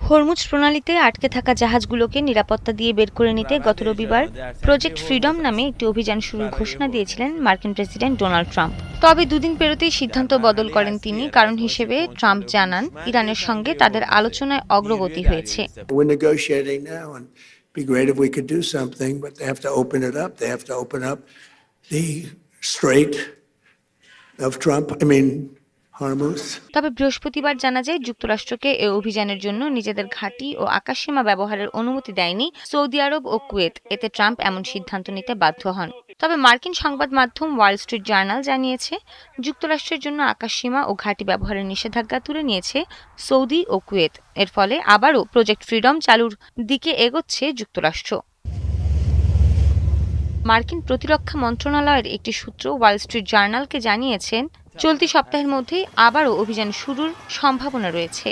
Hormuz প্রণালীতে আটকে থাকা জাহাজগুলোকে নিরাপত্তা দিয়ে বের করে নিতে গত রবিবার প্রজেক্ট ফ্রিডম নামে একটি অভিযান শুরুর ঘোষণা দিয়েছিলেন মার্কিন প্রেসিডেন্ট ডোনাল্ড ট্রাম্প। তবে দুদিন পেরোতেই সিদ্ধান্ত বদল করেন তিনি। কারণ হিসেবে ট্রাম্প জানান, ইরানের সঙ্গে তাদের আলোচনায় অগ্রগতি হয়েছে। তবে বৃহস্পতিবার জানা যায়, যুক্তরাষ্ট্রকে এ অভিযানের জন্য নিজেদের ঘাঁটি ও আকাশসীমা ব্যবহারের অনুমতি দেয়নি সৌদি আরব ও কুয়েত। এতে ট্রাম্প এমন সিদ্ধান্ত নিতে বাধ্য হন। তবে মার্কিন সংবাদ মাধ্যম ওয়াল স্ট্রিট জার্নাল জানিয়েছে, যুক্তরাষ্ট্রের জন্য আকাশসীমা ও ঘাঁটি ব্যবহারের নিষেধাজ্ঞা তুলে নিয়েছে সৌদি ও কুয়েত। এর ফলে আবারও প্রজেক্ট ফ্রিডম চালুর দিকে এগোচ্ছে যুক্তরাষ্ট্র। মার্কিন প্রতিরক্ষা মন্ত্রণালয়ের একটি সূত্র ওয়াল স্ট্রিট জার্নালকে জানিয়েছেন, চলতি সপ্তাহের মধ্যেই আবারও অভিযান শুরুর সম্ভাবনা রয়েছে।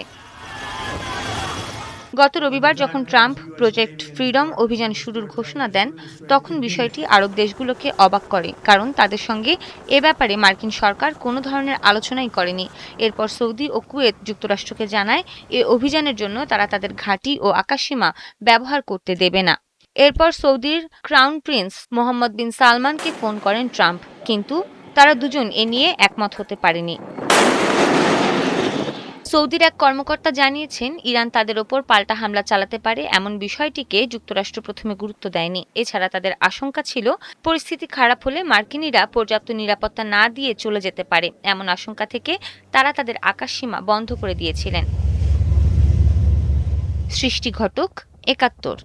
গত রবিবার যখন ট্রাম্প প্রজেক্ট ফ্রিডম অভিযান শুরুর ঘোষণা দেন, তখন বিষয়টি আরব দেশগুলোকে অবাক করে। কারণ তাদের সঙ্গে এ ব্যাপারে মার্কিন সরকার কোনো ধরনের আলোচনাই করেনি। এরপর সৌদি ও কুয়েত যুক্তরাষ্ট্রকে জানায়, এ অভিযানের জন্য তারা তাদের ঘাঁটি ও আকাশসীমা ব্যবহার করতে দেবে না। এরপর সৌদির ক্রাউন প্রিন্স মোহাম্মদ বিন সালমানকে ফোন করেন ট্রাম্প, কিন্তু তারা দুজন এ নিয়ে একমত হতে পারেনি। সৌদির এক কর্মকর্তা জানিয়েছেন, ইরান তাদের ওপর পাল্টা হামলা চালাতে পারে এমন বিষয়টিকে যুক্তরাষ্ট্র প্রথমে গুরুত্ব দেয়নি। এছাড়া তাদের আশঙ্কা ছিল, পরিস্থিতি খারাপ হলে মার্কিনিরা পর্যাপ্ত নিরাপত্তা না দিয়ে চলে যেতে পারে। এমন আশঙ্কা থেকে তারা তাদের আকাশসীমা বন্ধ করে দিয়েছিলেন। সৃষ্টি ঘটক, ৭১।